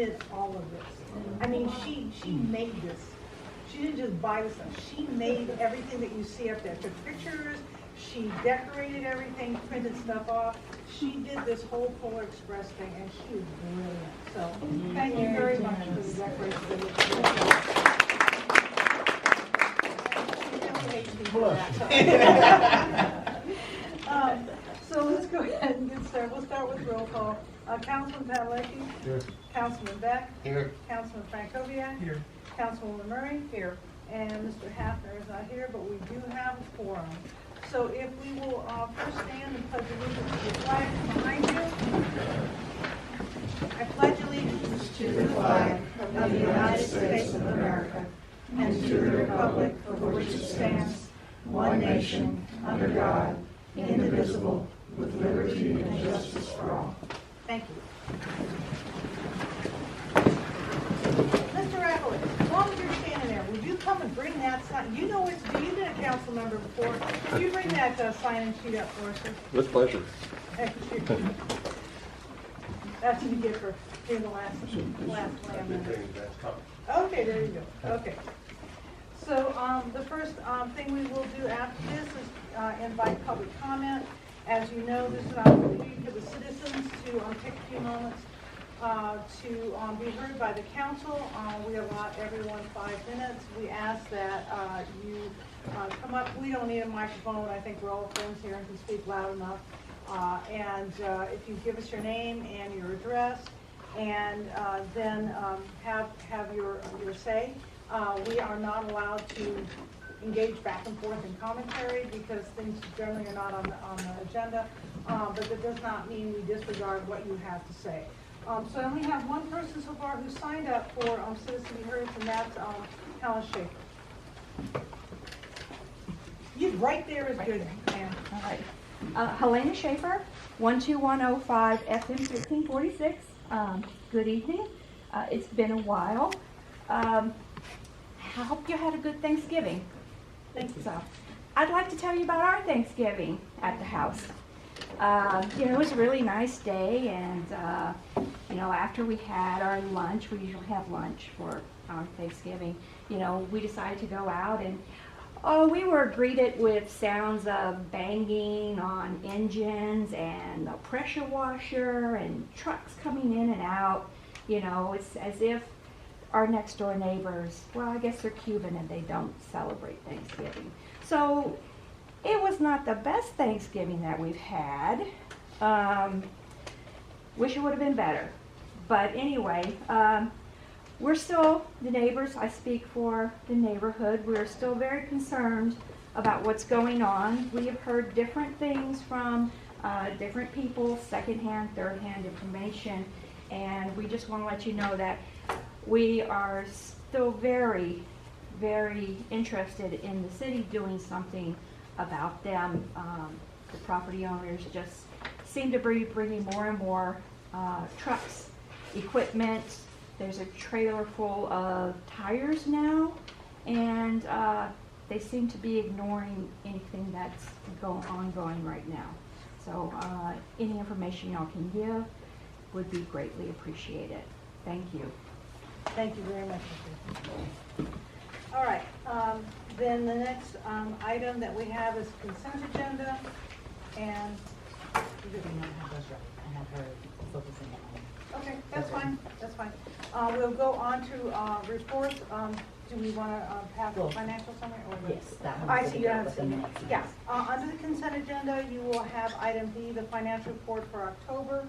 did all of this. I mean, she made this. She didn't just buy the stuff. She made everything that you see up there. Took pictures. She decorated everything, printed stuff off. She did this whole Polar Express thing, and she was brilliant. So thank you very much for the decoration. So let's go ahead and get started. We'll start with roll call. Councilman Padalecki. Here. Councilman Beck. Here. Councilman Frankoviak. Here. Councilwoman Murray. Here. And Mr. Hafner is not here, but we do have a quorum. So if we will first stand and pledge allegiance to the flag behind you. I pledge allegiance to the flag of the United States of America and to the republic for which it stands, one nation, under God, indivisible, with liberty and justice for all. Thank you. Mr. Rackowitz, as long as you're standing there, would you come and bring that sign? You know it's, you've been a council member before. Would you bring that sign-in sheet up for us, sir? With pleasure. That's what you get for being the last lamb. Okay, there you go. Okay. So the first thing we will do after this is invite public comment. As you know, this is an opportunity for the citizens to take a few moments to be heard by the council. We allot everyone 5 minutes. We ask that you come up. We don't need a microphone. I think we're all friends here and can speak loud enough. And if you give us your name and your address, and then have your say. We are not allowed to engage back and forth in commentary because things generally are not on the agenda. But that does not mean we disregard what you have to say. So I only have one person so far who signed up for Citizen Be Heard, and that's Helen Schaefer. You right there is good, ma'am. All right. Helena Schaefer, 12105 FM 1546. Good evening. It's been a while. I hope you had a good Thanksgiving. Thank you. So, I'd like to tell you about our Thanksgiving at the house. It was a really nice day, and after we had our lunch, we usually have lunch for our Thanksgiving. We decided to go out, and we were greeted with sounds of banging on engines and a pressure washer and trucks coming in and out. It's as if our next door neighbors, well, I guess they're Cuban and they don't celebrate Thanksgiving. So it was not the best Thanksgiving that we've had. Wish it would have been better. But anyway, we're still, the neighbors, I speak for the neighborhood, we're still very concerned about what's going on. We have heard different things from different people, secondhand, thirdhand information, and we just want to let you know that we are still very, very interested in the city doing something about them. The property owners just seem to be bringing more and more trucks, equipment. There's a trailer full of tires now, and they seem to be ignoring anything that's ongoing right now. So any information y'all can give would be greatly appreciated. Thank you. Thank you very much. All right. Then the next item that we have is consent agenda, and You really not have those right. I have her focusing on. okay, that's fine. That's fine. We'll go on to reports. Do we want to have a financial summary? Or Yes, that one. I see you have some. Yeah. Under the consent agenda, you will have item B, the financial report for October,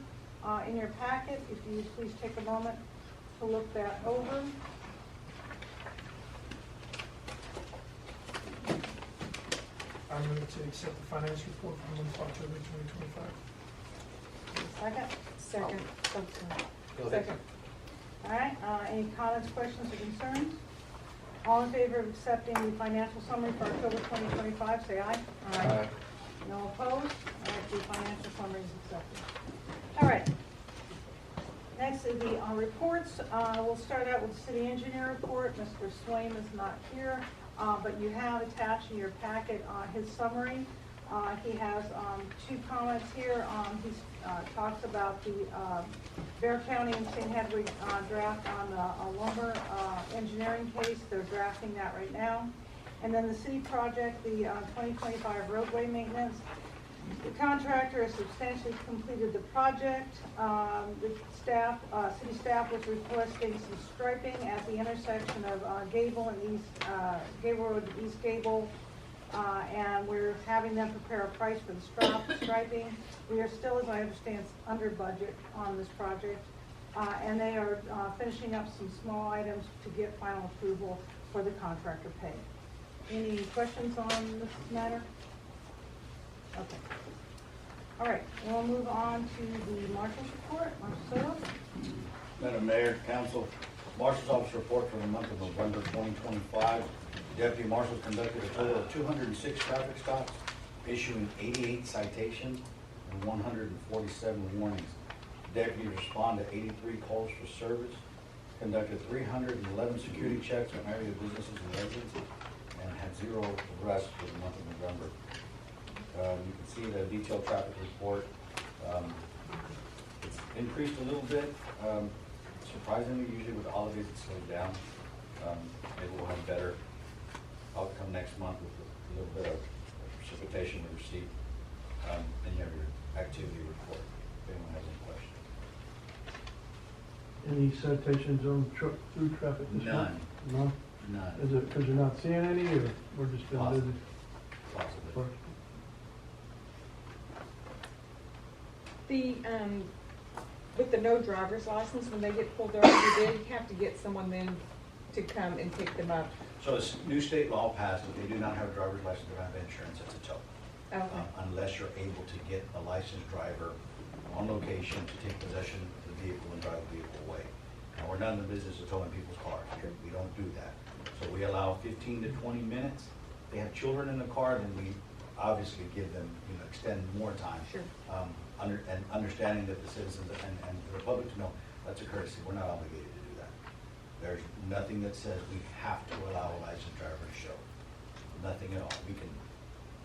in your packet. If you please take a moment to look that over. I move to accept the financial report for the month of October 2025. Second? Second. All right, any comments, questions, or concerns? All in favor of accepting the financial summary for October 2025, say aye. Aye. No opposed? All right, the financial summary is accepted. All right. Next is the reports. We'll start out with the city engineer report. Mr. Swaim is not here, but you have attached in your packet his summary. He has 2 comments here. He talks about the Bear County and St. Hedwig draft on a lumber engineering case. They're drafting that right now. And then the city project, the 2025 roadway maintenance. The contractor has substantially completed the project. The staff, city staff was requesting some striping at the intersection of Gable and Gable Road and East Gable. And we're having them prepare a price for the striping. We are still, as I understand, under budget on this project. And they are finishing up some small items to get final approval for the contractor pay. Any questions on this matter? Okay. All right, we'll move on to the marshal's report. Marshal Soto? Madam Mayor, Council, Marshal's Office report for the month of November 2025. Deputy Marshals conducted a total of 206 traffic stops, issuing 88 citations and 147 warnings. Deputies responded to 83 calls for service, conducted 311 security checks on area businesses and residents, and had 0 arrests for the month of November. You can see the detailed traffic report. It's increased a little bit. Surprisingly, usually with the holidays it slows down. Maybe we'll have better outcome next month with a little bit of precipitation we received. And you have your activity report, if anyone has any questions. Any citations on through traffic this month? None. None? None. Is it because you're not seeing any, or we're just been busy? Possibly. With the no driver's license, when they get pulled over, do they have to get someone then to come and pick them up? So this new state law passed, if they do not have a driver's license, they don't have insurance, it's a tow. Okay. Unless you're able to get a licensed driver on location to take possession of the vehicle and drive the vehicle away. Now, we're not in the business of towing people's cars here. We don't do that. So we allow 15 to 20 minutes. If they have children in the car, then we obviously give them, extend more time. Sure. And understanding that the citizens and the public to know that's a courtesy. We're not obligated to do that. There's nothing that says we have to allow a licensed driver to show. Nothing at all. We can,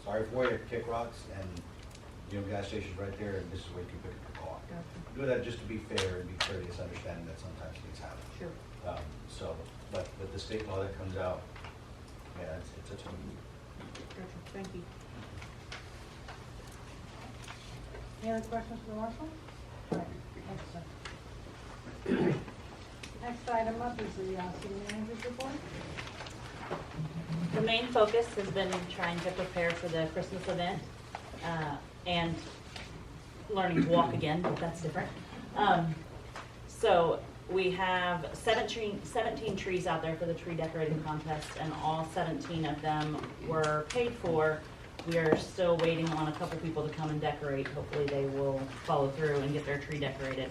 sorry for you, kick rocks and, gas stations right there, and this is where you can pick up your car. Gotcha. Do that just to be fair and be courteous, understanding that sometimes things happen. Sure. But with the state law that comes out, yeah, it's a tough. Gotcha. Thank you. Any other questions for the marshal? All right, thanks, sir. Next item up is the city manager's report. The main focus has been trying to prepare for the Christmas event and learning to walk again, but that's different. So we have 17 trees out there for the tree decorating contest, and all 17 of them were paid for. We are still waiting on a couple people to come and decorate. Hopefully they will follow through and get their tree decorated.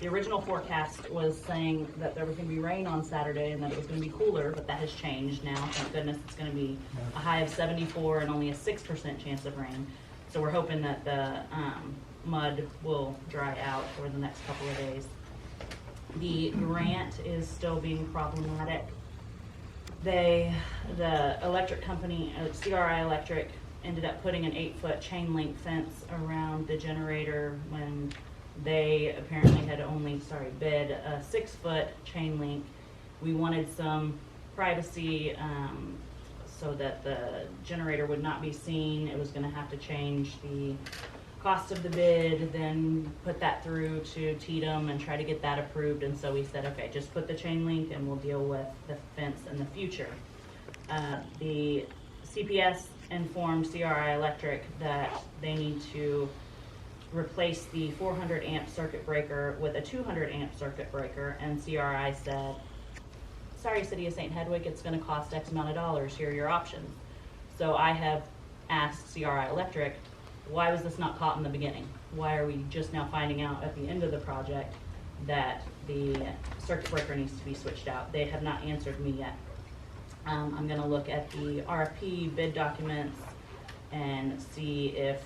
The original forecast was saying that there was going to be rain on Saturday and that it was going to be cooler, but that has changed now. Thank goodness it's going to be a high of 74 and only a 6% chance of rain. So we're hoping that the mud will dry out over the next couple of days. The grant is still being problematic. The electric company, CRI Electric, ended up putting an 8-foot chain link fence around the generator when they apparently had only, bid a 6-foot chain link. We wanted some privacy so that the generator would not be seen. It was going to have to change the cost of the bid, then put that through to TDM and try to get that approved. And so we said, okay, just put the chain link and we'll deal with the fence in the future. The CPS informed CRI Electric that they need to replace the 400 amp circuit breaker with a 200 amp circuit breaker, and CRI said, sorry, City of St. Hedwig, it's going to cost X amount of dollars. Here are your options. So I have asked CRI Electric, why was this not caught in the beginning? Why are we just now finding out at the end of the project that the circuit breaker needs to be switched out? They have not answered me yet. I'm going to look at the RFP bid documents and see if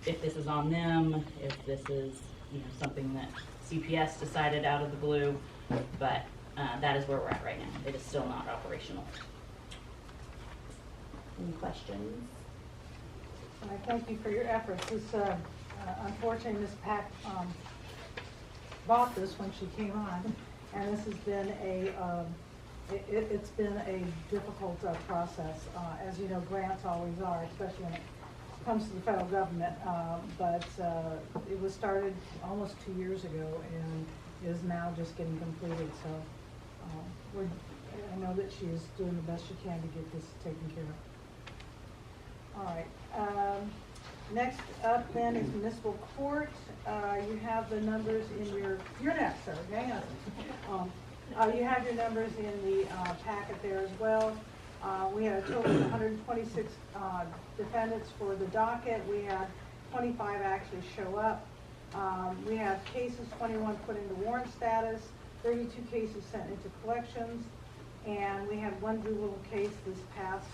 this is on them, if this is something that CPS decided out of the blue, but that is where we're at right now. It is still not operational. Any questions? And I thank you for your efforts. This, unfortunately, this bought this when she came on, and this has been it's been a difficult process. As you know, grants always are, especially when it comes to the federal government. But it was started almost 2 years ago and is now just getting completed. So I know that she is doing the best she can to get this taken care of. All right. Next up then is municipal court. You have the numbers in you're next, sir, hang on. You have your numbers in the packet there as well. We had a total of 126 defendants for the docket. We had 25 actually show up. We have cases 21 put into warrant status, 32 cases sent into collections, and we had one juvenile case this past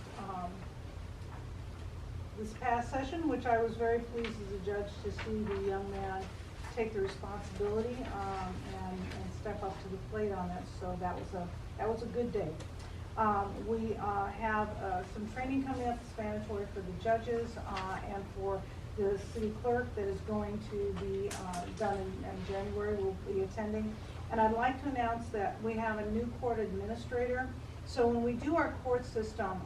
session, which I was very pleased as a judge to see the young man take the responsibility and step up to the plate on it. So that was a good day. We have some training coming up that's mandatory for the judges and for the city clerk that is going to be done in January. We'll be attending. And I'd like to announce that we have a new court administrator. So when we do our court system,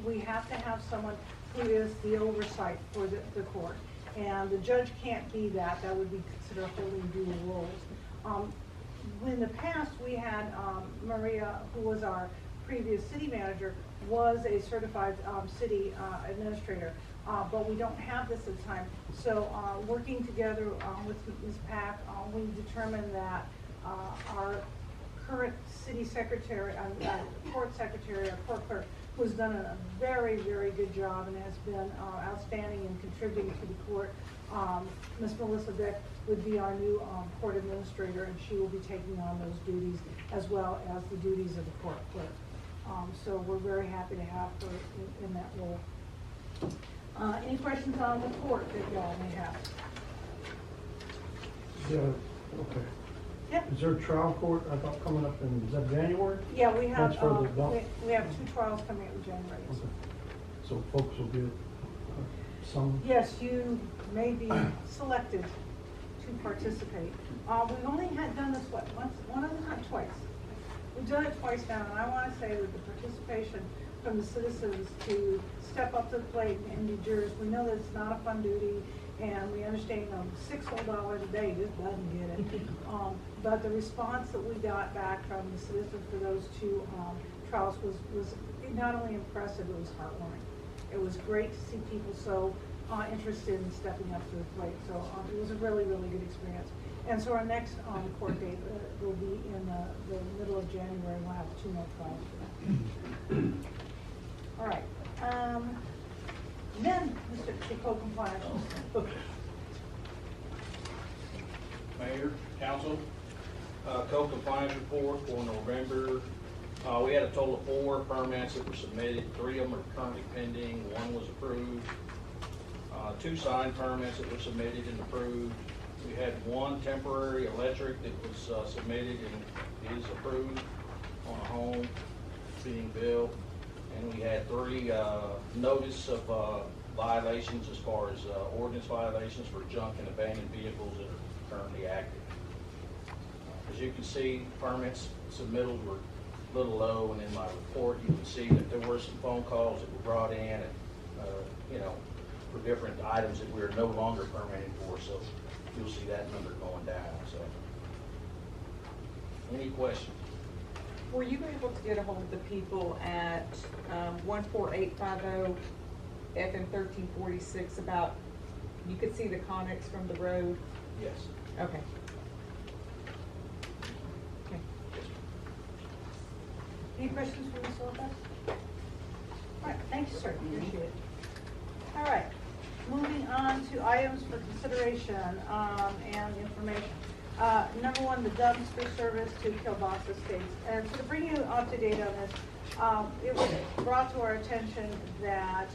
we have to have someone who is the oversight for the court. And the judge can't be that. That would be considered holding dual roles. In the past, we had Maria, who was our previous city manager, was a certified city administrator. But we don't have this at the time. So working together with Ms. Pack, we determined that our current city secretary, court secretary, our court clerk, who has done a very, very good job and has been outstanding in contributing to the court. Ms. Melissa Dick would be our new court administrator, and she will be taking on those duties as well as the duties of the court clerk. So we're very happy to have her in that role. Any questions on the court that y'all may have? Yeah, okay. Yeah. Is there a trial court, I thought, coming up in, is that January? Yeah, we have, That's for the adult? we have 2 trials coming up in January. Okay. So folks will get some, Yes, you may be selected to participate. We've only done this, one other time, twice. We've done it twice now, and I want to say that the participation from the citizens to step up to the plate and be jurors, we know that it's not a fun duty, and we understand $6 whole a day just doesn't get it. But the response that we got back from the citizens for those 2 trials was not only impressive, it was heartwarming. It was great to see people so interested in stepping up to the plate. So it was a really, really good experience. And so our next court date will be in the middle of January. We'll have 2 more trials for that. All right. Then, Mr. Code Compliance. Mayor, council, code compliance report for November. We had a total of 4 permits that were submitted. 3 of them are currently pending. 1 was approved. 2 sign permits that were submitted and approved. We had 1 temporary electric that was submitted and is approved on a home being built. And we had 3 notice of violations as far as ordinance violations for junk and abandoned vehicles that are currently active. As you can see, permits submittals were a little low, and in my report you can see that there were some phone calls that were brought in and for different items that we're no longer permitting for, so you'll see that number going down. So any questions? Were you able to get a hold of the people at 14850 FM 1346 about, you could see the Connex from the road? Yes. Okay. Okay. Any questions for Ms. Lopez? All right, thank you, sir. Appreciate it. All right, moving on to items for consideration and information. Number 1, the dumpster service to Kielbasa Estates. And so to bring you up to date on this, it was brought to our attention that,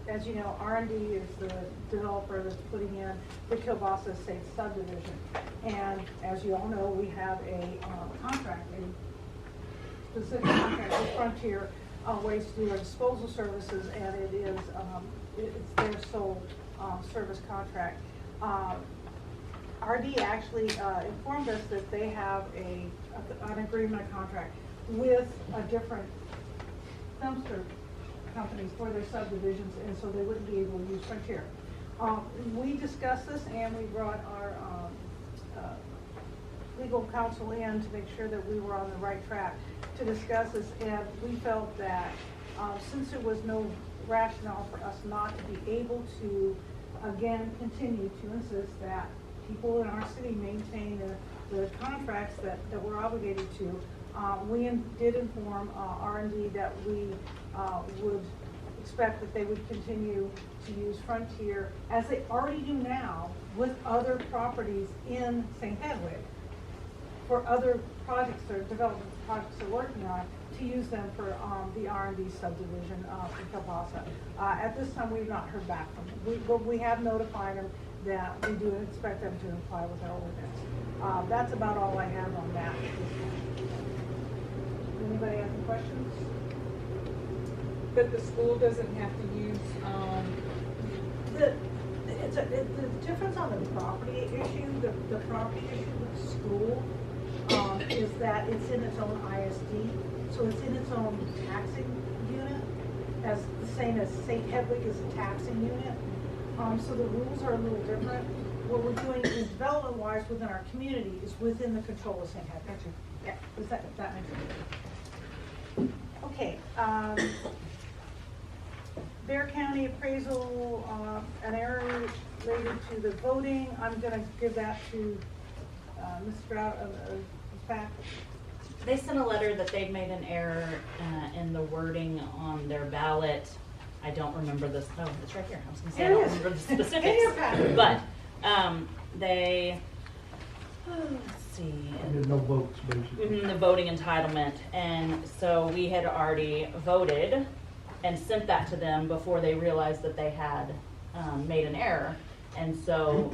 as you know, R&D is the developer that's putting in the Kielbasa Estates subdivision. And as you all know, we have a contract, a specific contract with Frontier Waste to do our disposal services, and it is it's their sole service contract. RD actually informed us that they have an agreement, a contract with a different dumpster companies for their subdivisions, and so they wouldn't be able to use Frontier. We discussed this, and we brought our legal counsel in to make sure that we were on the right track to discuss this, and we felt that since there was no rationale for us not to be able to, again, continue to insist that people in our city maintain the contracts that we're obligated to, we did inform R&D that we would expect that they would continue to use Frontier, as they already do now, with other properties in St. Hedwig, for other projects or development projects they're working on, to use them for the R&D subdivision in Kalbasa. At this time, we've not heard back from them. But we have notified them that we do expect them to comply with our ordinance. That's about all I have on that. Anybody have any questions? But the school doesn't have to use, The difference on the property issue, the property issue with the school, is that it's in its own ISD, so it's in its own taxing unit, as the same as St. Hedwig is a taxing unit. So the rules are a little different. What we're doing is development-wise within our community is within the control of St. Hedwig. Yeah, does that make sense? Okay, Bear County appraisal, an error related to the voting. I'm gonna give that to Ms. Stroud of fact. They sent a letter that they'd made an error in the wording on their ballot. I don't remember this, oh, it's right here, I was gonna say, I don't remember the specifics. In your packet. But, they, let's see. I did no votes, basically. The voting entitlement, and so we had already voted and sent that to them before they realized that they had made an error, and so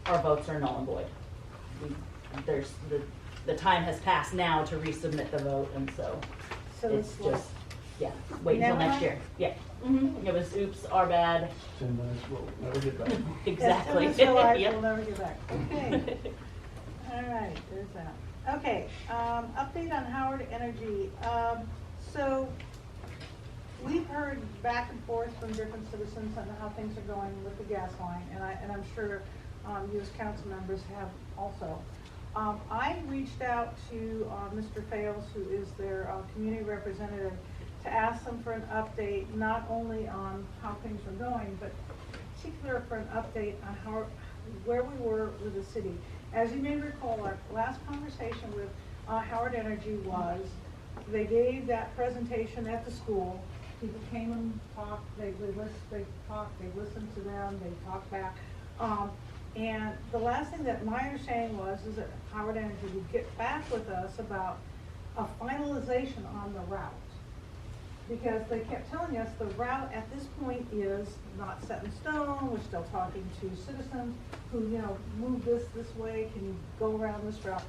our votes are null and void. There's the time has passed now to resubmit the vote, and so it's just, yeah, wait until Never next mind? year. Yeah, it was oops, our bad. 10 minutes, we'll never get back. Exactly. Yes, till it's Yep. we'll never get back. Okay. All right, there's that. Okay, update on Howard Energy. So we've heard back and forth from different citizens on how things are going with the gas line, and I'm sure you as council members have also. I reached out to Mr. Fales, who is their community representative, to ask them for an update, not only on how things are going, but particular for an update on where we were with the city. As you may recall, our last conversation with Howard Energy was, they gave that presentation at the school. People came and talked, they listened to them, they talked back. And the last thing that my understanding was is that Howard Energy would get back with us about a finalization on the route. Because they kept telling us the route at this point is not set in stone, we're still talking to citizens who, move this way, can you go around this route?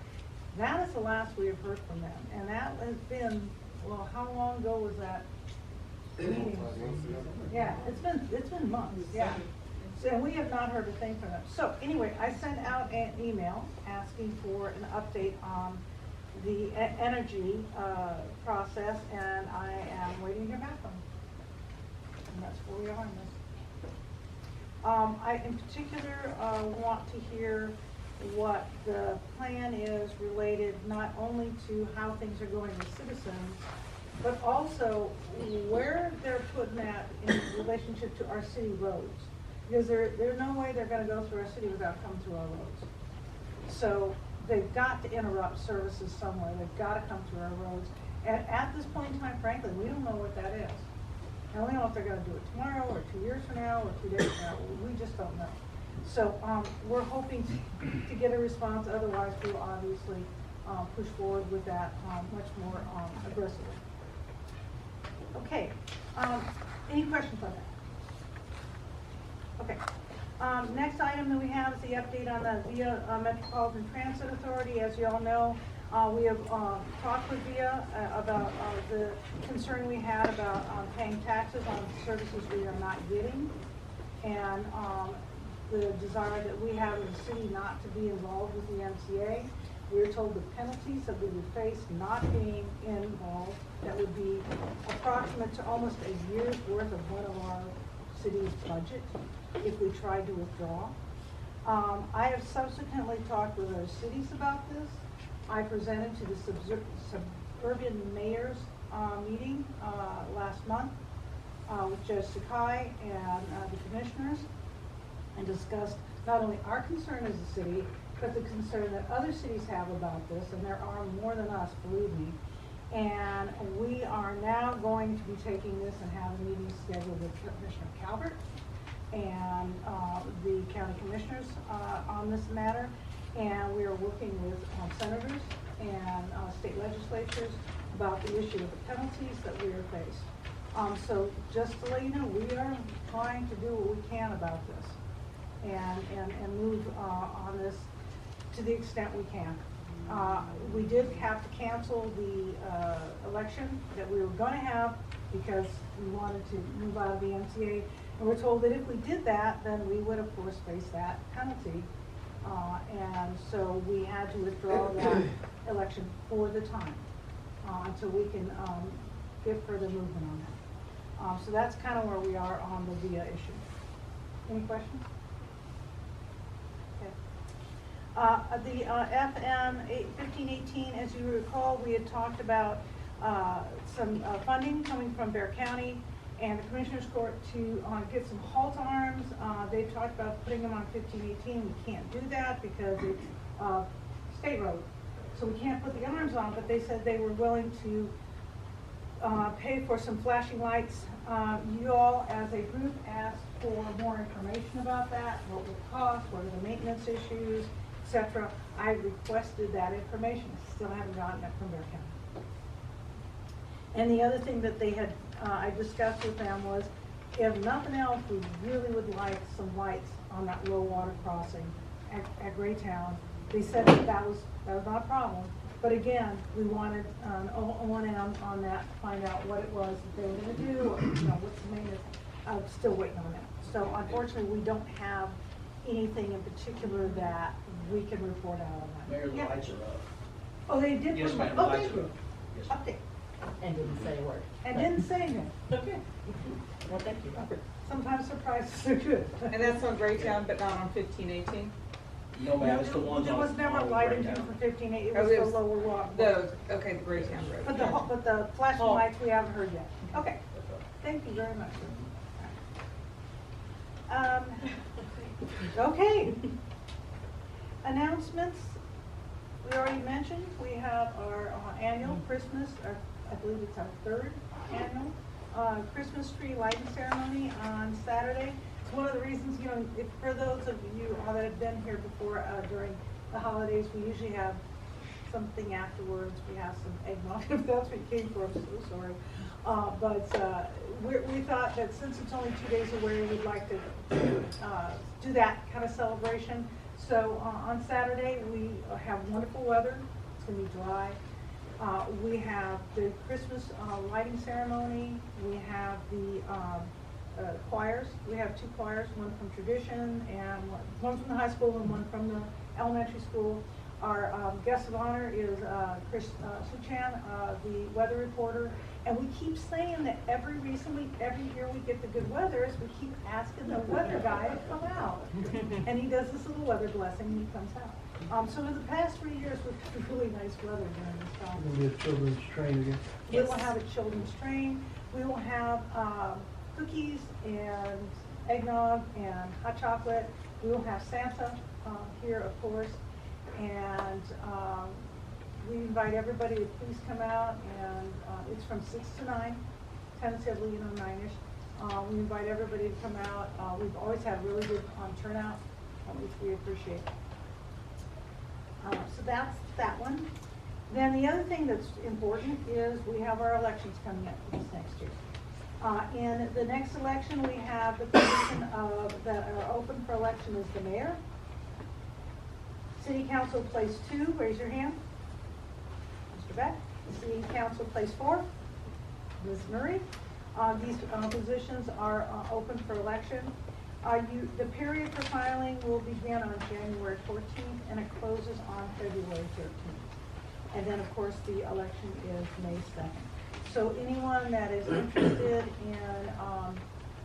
That is the last we have heard from them, and that has been, well, how long ago was that meeting? Yeah, it's been months, yeah. So we have not heard a thing from them. So anyway, I sent out an email asking for an update on the energy process, and I am waiting to hear back from them. And that's where we are on this. I in particular want to hear what the plan is related not only to how things are going with citizens, but also where they're putting that in relationship to our city roads. Because there's no way they're gonna go through our city without coming through our roads. So they've got to interrupt services somewhere, they've gotta come through our roads. And at this point in time, frankly, we don't know what that is. And we don't know if they're gonna do it tomorrow, or 2 years from now, or 2 days from now, we just don't know. So, we're hoping to get a response, otherwise we'll obviously, push forward with that, much more, aggressively. Okay, any questions on that? Okay. Next item that we have is the update on the VIA Metropolitan Transit Authority. As you all know, we have talked with VIA about the concern we had about paying taxes on services we are not getting. And the desire that we have in the city not to be involved with the MTA. We are told the penalties that we would face not being involved, that would be approximate to almost a year's worth of one of our city's budget if we tried to withdraw. I have subsequently talked with our cities about this. I presented to the suburban mayors meeting last month with Judge Sakai and the commissioners, and discussed not only our concern as a city, but the concern that other cities have about this, and there are more than us, believe me. And we are now going to be taking this and have a meeting scheduled with Commissioner Calvert and the county commissioners on this matter. And we are working with senators and state legislatures about the issue of the penalties that we are faced. So just to let you know, we are trying to do what we can about this and move on this to the extent we can. We did have to cancel the election that we were going to have because we wanted to move out of the MTA. And we're told that if we did that, then we would of course face that penalty. And so we had to withdraw that election for the time until we can get further movement on that. So that's kind of where we are on the VIA issue. Any questions? The FM 1518, as you recall, we had talked about some funding coming from Bear County and the Commissioners Court to get some halt arms. They talked about putting them on 1518. We can't do that because it's state road. So we can't put the arms on, but they said they were willing to pay for some flashing lights. You all, as a group, asked for more information about that, what would it cost, what are the maintenance issues, etc. I requested that information. Still haven't gotten it from Bear County. And the other thing that they had, I discussed with them was, if nothing else, we really would like some lights on that low water crossing at Greytown. They said that was not a problem. But again, we wanted an O&M on that to find out what it was that they were going to do, or, what's the maintenance. I'm still waiting on that. So unfortunately, we don't have anything in particular that we can report out on that. Mayor, the Yeah. lights are up. Oh, they did? Yes, put ma'am, them- the Oh, lights thank are you. up. Yes, ma'am. Update. And didn't say a word. And didn't say anything. Okay. Well, thank you. Sometimes surprises are good. And that's on Greytown, but not on 1518? No, ma'am, it's the ones There on. was never on lighting Greytown. for 15, it Oh, was it the was lower walk. Those, okay, the Greytown Road. But the flashing Oh. lights, we haven't heard yet. Okay, That's right. thank you very much. Okay. Announcements, we already mentioned, we have our annual Christmas, I believe it's our third annual Christmas tree lighting ceremony on Saturday. It's one of the reasons, if, for those of you that have been here before during the holidays, we usually have something afterwards. We have some eggnog, if that's what you came for, I'm so sorry. But we thought that since it's only 2 days away, we'd like to do that kind of celebration. So on Saturday, we have wonderful weather. It's going to be dry. We have the Christmas lighting ceremony. We have the choirs. We have 2 choirs, one from Tradition and one from the high school and one from the elementary school. Our guest of honor is Chris Suchan, the weather reporter. And we keep saying that every year we get the good weather, is we keep asking the weather guy to come out. And he does this little weather blessing and he comes out. So in the past 3 years, we've had really nice weather during this time. It'll be a children's train again. We will have a children's train. We will have cookies and eggnog and hot chocolate. We will have Santa here, of course. And we invite everybody to please come out, and it's from 6 to 9, tentatively, 9-ish. We invite everybody to come out. We've always had really good turnout, which we appreciate. So that's that one. Then the other thing that's important is we have our elections coming up this next year. In the next election, we have the position that are open for election is the mayor. City Council place 2, raise your hand. Mr. Beck. City Council place 4, Ms. Murray. These positions are open for election. The period for filing will begin on January 14th and it closes on February 13th. And then, of course, the election is May 2nd. So anyone that is interested in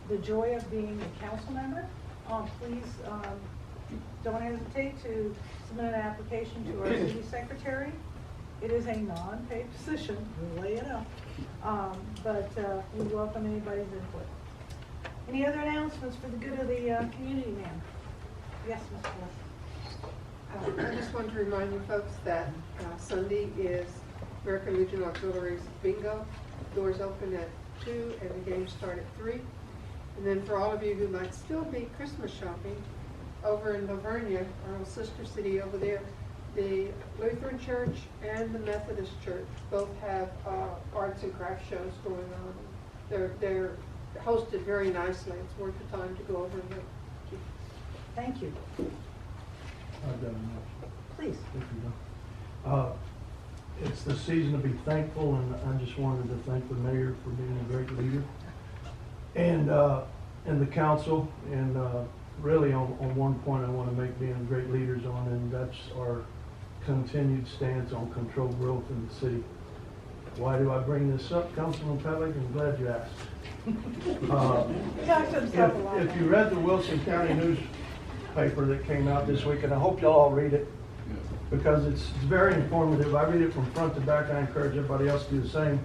the joy of being a council member, please don't hesitate to submit an application to our city secretary. It is a non-paid position, we'll lay it up. But we welcome anybody's input. Any other announcements for the good of the community, ma'am? Yes, Ms. Wilson. I just want to remind you folks that Sunday is American Legion Auxiliaries bingo. Doors open at 2 and the games start at 3. And then for all of you who might still be Christmas shopping, over in Lavernia, our little sister city over there, the Lutheran Church and the Methodist Church both have arts and crafts shows going on. They're hosted very nicely. It's worth the time to go over and look. Thank you. I've got enough. Please. If you don't. It's the season to be thankful, and I just wanted to thank the mayor for being a great leader, and the council, and really on one point I want to make being great leaders on, and that's our continued stance on controlled growth in the city. Why do I bring this up, Councilman Hedwig? I'm glad you asked. If you read the Wilson County newspaper that came out this week, and I hope y'all all read it, because it's very informative. I read it from front to back. I encourage everybody else to do the same.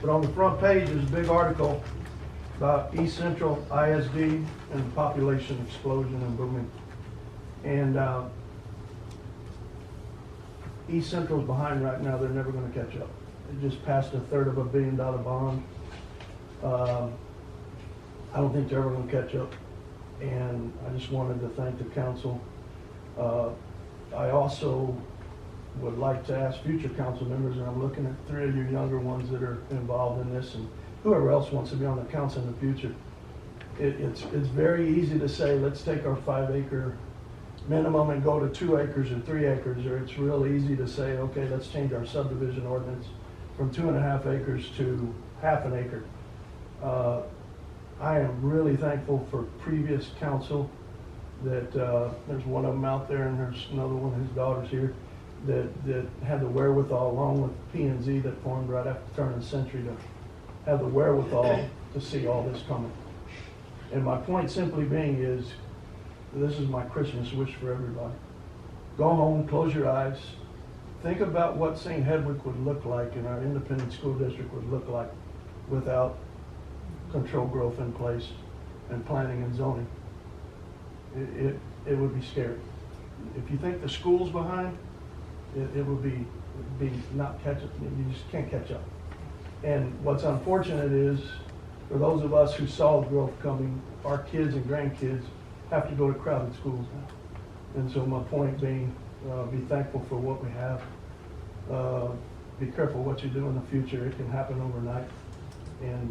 But on the front page, there's a big article about East Central ISD and population explosion and booming. And East Central's behind right now. They're never going to catch up. They just passed a $3 billion bond. I don't think they're ever going to catch up. And I just wanted to thank the council. I also would like to ask future council members, and I'm looking at 3 of you younger ones that are involved in this, and whoever else wants to be on the council in the future. It's very easy to say, let's take our 5-acre minimum and go to 2 acres or 3 acres, or it's real easy to say, okay, let's change our subdivision ordinance from 2.5 acres to half an acre. I am really thankful for previous council that there's one of them out there, and there's another one, his daughter's here, that had the wherewithal, along with P&Z that formed right after the turn of the century, to have the wherewithal to see all this coming. And my point simply being is, this is my Christmas wish for everybody. Go home, close your eyes, think about what St. Hedwig would look like and our independent school district would look like without controlled growth in place and planning and zoning. It would be scary. If you think the school's behind, it would be not catch up. You just can't catch up. And what's unfortunate is, for those of us who saw the growth coming, our kids and grandkids have to go to crowded schools now. And so my point being, be thankful for what we have. Be careful what you do in the future. It can happen overnight. And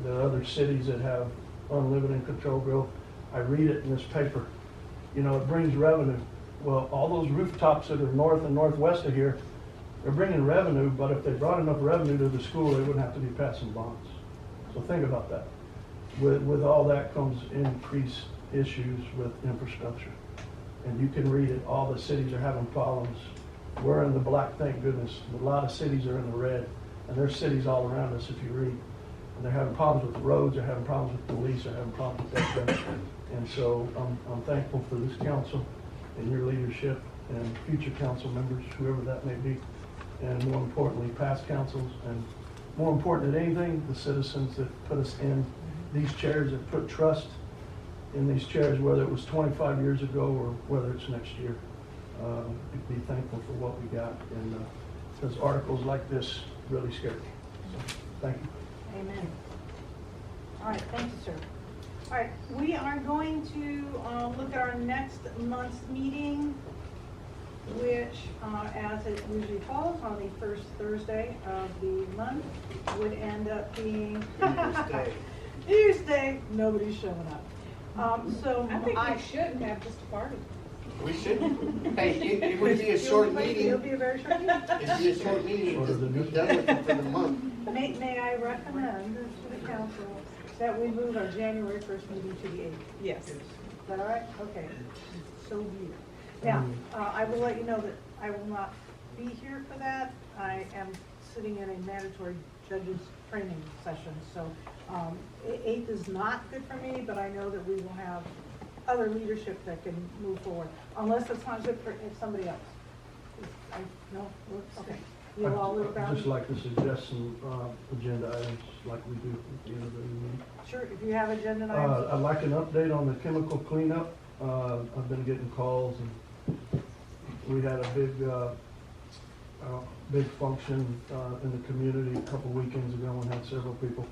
there are other cities that have unlimited controlled growth. I read it in this paper. You know, it brings revenue. Well, all those rooftops that are north and northwest of here, they're bringing revenue, but if they brought enough revenue to the school, they wouldn't have to be passing bonds. So think about that. With all that comes increased issues with infrastructure. And you can read it, all the cities are having problems. We're in the black, thank goodness. A lot of cities are in the red, and there's cities all around us if you read. And they're having problems with the roads, they're having problems with police, they're having problems with that. And so I'm thankful for this council and your leadership and future council members, whoever that may be. And more importantly, past councils, and more important than anything, the citizens that put us in these chairs, that put trust in these chairs, whether it was 25 years ago or whether it's next year. Be thankful for what we got, and because articles like this really scare me. So, thank you. Amen. All right, thank you, sir. All right, we are going to look at our next month's meeting, which, as it usually falls on the first Thursday of the month, would end up being New Year's Day. Nobody's showing up. So I think we shouldn't have just a party. We shouldn't. Hey, it would be a short meeting. It'll be a very short meeting. It'd be a short meeting, just be done with it for the month. May I recommend to the council that we move our January 1st meeting to the 8th. Yes. Is that all right? Okay, so be it. Now, I will let you know that I will not be here for that. I am sitting in a mandatory judges training session, so 8th is not good for me, but I know that we will have other leadership that can move forward, unless it's not good for somebody else. No? Okay. You'll all live I'd down? just like to suggest some agenda items like we do at the end of the meeting. Sure, if you have agenda items. I'd like an update on the chemical cleanup. I've been getting calls, and we had a big function in the community a couple weekends ago, and had several people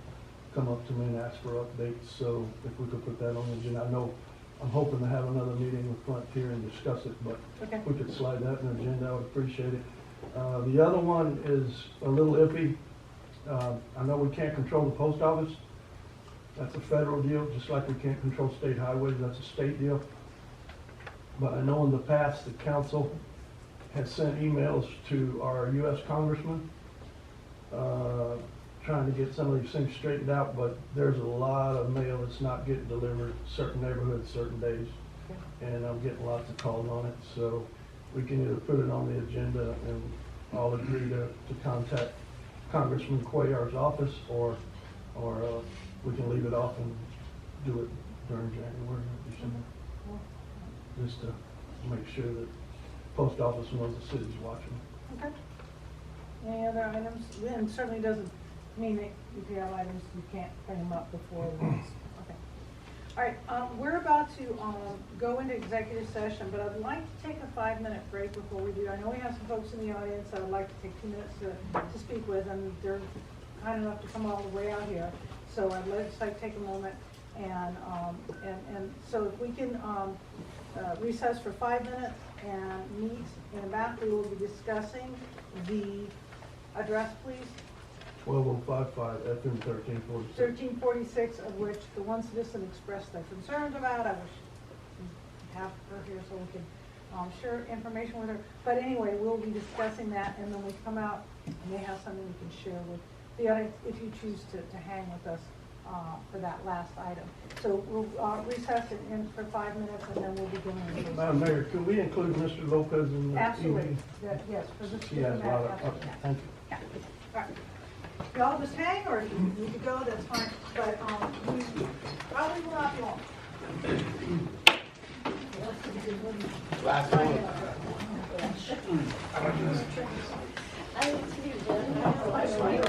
come up to me and ask for updates. So if we could put that on the agenda, I know I'm hoping to have another meeting with Frontier and discuss it, but Okay. if we could slide that in the agenda, I would appreciate it. The other one is a little iffy. I know we can't control the post office. That's a federal deal, just like we can't control state highways, that's a state deal. But I know in the past, the council has sent emails to our US congressman, trying to get some of these things straightened out, but there's a lot of mail that's not getting delivered, certain neighborhoods, certain days. And I'm getting lots of calls on it, so we can either put it on the agenda and all agree to contact Congressman Cuellar's office, or we can leave it off and do it during January or December. Just to make sure that post office knows the city's watching. Okay. Any other items? And certainly doesn't mean that if you have items, you can't bring them up before the next. Okay. All right, we're about to go into executive session, but I'd like to take a 5-minute break before we do. I know we have some folks in the audience that I'd like to take 2 minutes to speak with, and they're kind enough to come all the way out here. So I'd just like to take a moment, and so if we can recess for 5 minutes and meet in the back, we will be discussing the address, please. 12055 FM 1346. 1346, of which the one citizen expressed their concerns about. I wish we have her here so we can share information with her. But anyway, we'll be discussing that, and then we come out and they have something we can share with the audience if you choose to hang with us for that last item. So we'll recess it in for 5 minutes, and then we'll begin. Madam Mayor, could we include Mr. Lopez in the Absolutely. evening? Yes, for this. He has a lot of, okay, thank you. Yeah. All right. Y'all just hang, or if you need to go, that's fine, but, we probably will not be long. Last one. I need to do